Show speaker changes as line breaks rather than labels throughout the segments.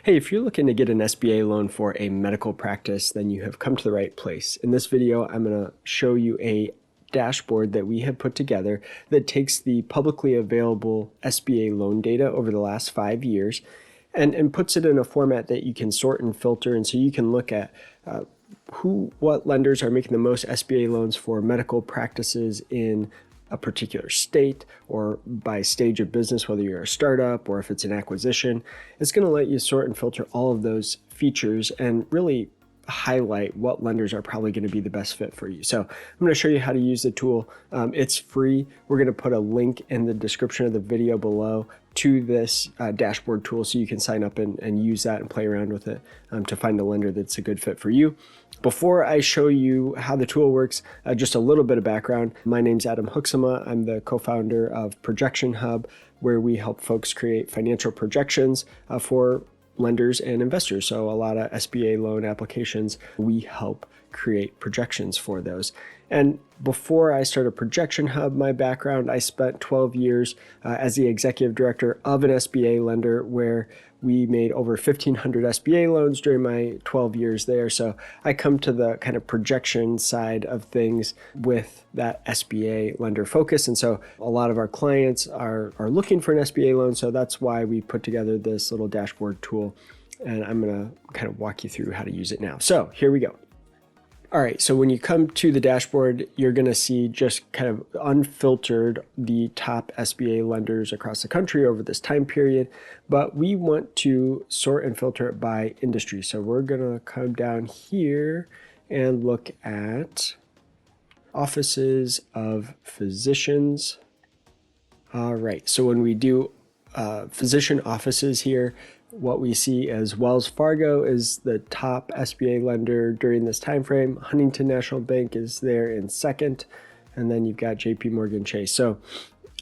Hey, if you're looking to get an SBA loan for a medical practice, then you have come to the right place. In this video, I'm going to show you a dashboard that we have put together that takes the publicly available SBA loan data over the last 5 years and puts it in a format that you can sort and filter. And so you can look at what lenders are making the most SBA loans for medical practices in a particular state or by stage of business, whether you're a startup or if it's an acquisition. It's going to let you sort and filter all of those features and really highlight what lenders are probably going to be the best fit for you. So I'm going to show you how to use the tool. It's free. We're going to put a link in the description of the video below to this dashboard tool so you can sign up and use that and play around with it to find a lender that's a good fit for you. Before I show you how the tool works, just a little bit of background. My name's Adam Huxama. I'm the co-founder of ProjectionHub, where we help folks create financial projections for lenders and investors. So a lot of SBA loan applications, we help create projections for those. And before I started ProjectionHub, my background, I spent 12 years as the executive director of an SBA lender where we made over 1,500 SBA loans during my 12 years there. So I come to the kind of projection side of things with that SBA lender focus. And so a lot of our clients are looking for an SBA loan. So that's why we put together this little dashboard tool. And I'm going to kind of walk you through how to use it now. So here we go. All right, so when you come to the dashboard, you're going to see just kind of unfiltered the top SBA lenders across the country over this time period, but we want to sort and filter it by industry. So we're going to come down here and look at offices of physicians. All right, so when we do physician offices here, what we see as Wells Fargo is the top SBA lender during this time frame. Huntington National Bank is there in second, and then you've got JP Morgan Chase. So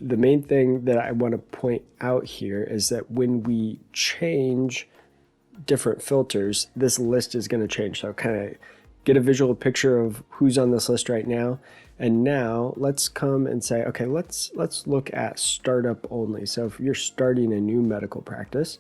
the main thing that I want to point out here is that when we change different filters, this list is going to change. So kind of get a visual picture of who's on this list right now. And now let's come and say, okay, let's look at startup only. So if you're starting a new medical practice,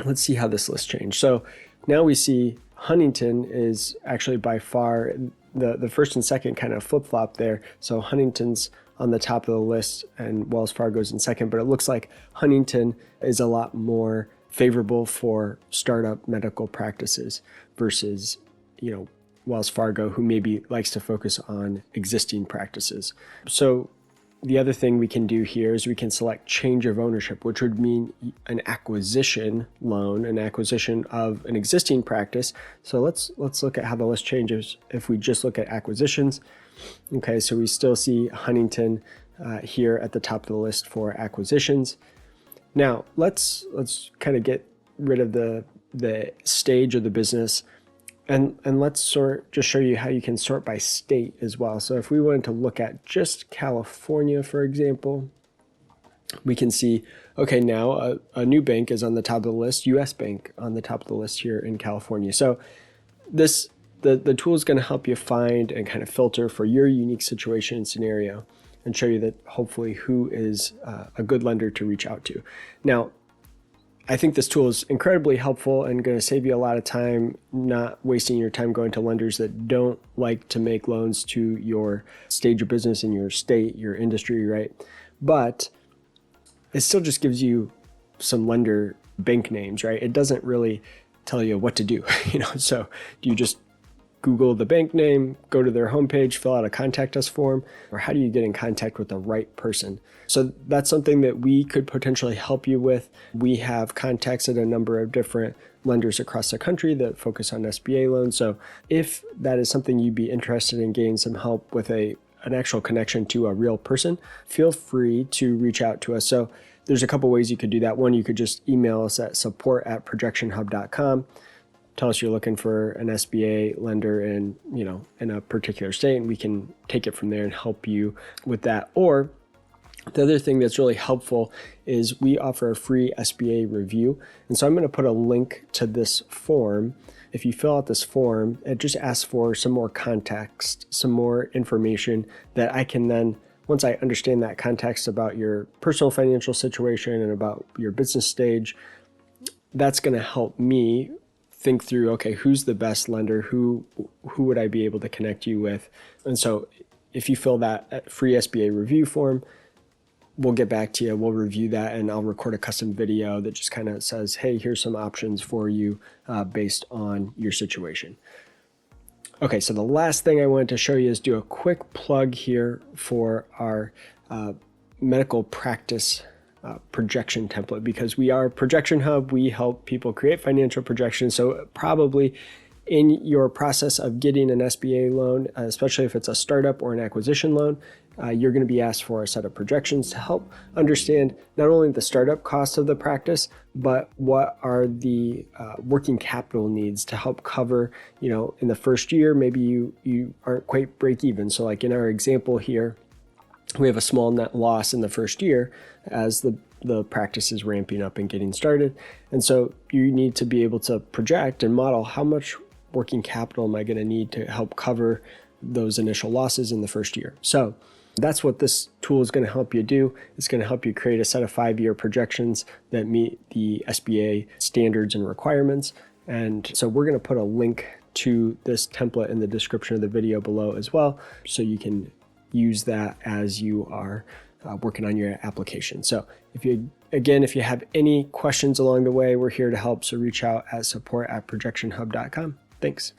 let's see how this list changed. So now we see Huntington is actually by far the first and second kind of flip-flop there. So Huntington's on the top of the list and Wells Fargo's in second, but it looks like Huntington is a lot more favorable for startup medical practices versus, Wells Fargo, who maybe likes to focus on existing practices. So the other thing we can do here is we can select change of ownership, which would mean an acquisition loan, an acquisition of an existing practice. So let's look at how the list changes if we just look at acquisitions. Okay, so we still see Huntington here at the top of the list for acquisitions. Now let's kind of get rid of the stage of the business. And let's just show you how you can sort by state as well. So if we wanted to look at just California, for example, we can see, okay, now a new bank is on the top of the list, US Bank on the top of the list here in California. So the tool is going to help you find and kind of filter for your unique situation and scenario and show you that hopefully who is a good lender to reach out to. Now, I think this tool is incredibly helpful and going to save you a lot of time, not wasting your time going to lenders that don't like to make loans to your stage of business in your state, your industry, right? But it still just gives you some lender bank names, right? It doesn't really tell you what to do, So do you just Google the bank name, go to their homepage, fill out a contact us form, or how do you get in contact with the right person? So that's something that we could potentially help you with. We have contacts at a number of different lenders across the country that focus on SBA loans. So if that is something you'd be interested in getting some help with an actual connection to a real person, feel free to reach out to us. So there's a couple ways you could do that. One, you could just email us at support@projectionhub.com. Tell us you're looking for an SBA lender in a particular state, and we can take it from there and help you with that. Or the other thing that's really helpful is we offer a free SBA review. And so I'm going to put a link to this form. If you fill out this form, it just asks for some more context, some more information that I can then, once I understand that context about your personal financial situation and about your business stage, that's going to help me think through, okay, who's the best lender? Who would I be able to connect you with? And so if you fill that free SBA review form, we'll get back to you. We'll review that, and I'll record a custom video that just kind of says, hey, here's some options for you based on your situation. Okay, so the last thing I wanted to show you is do a quick plug here for our medical practice projection template, because we are ProjectionHub. We help people create financial projections. So probably in your process of getting an SBA loan, especially if it's a startup or an acquisition loan, you're going to be asked for a set of projections to help understand not only the startup costs of the practice, but what are the working capital needs to help cover, in the first year, maybe you aren't quite break even. So like in our example here, we have a small net loss in the first year as the practice is ramping up and getting started. And so you need to be able to project and model how much working capital am I going to need to help cover those initial losses in the first year. So that's what this tool is going to help you do. It's going to help you create a set of 5-year projections that meet the SBA standards and requirements. And so we're going to put a link to this template in the description of the video below as well, so you can use that as you are working on your application. So if you have any questions along the way, we're here to help. So reach out at support@projectionhub.com. Thanks.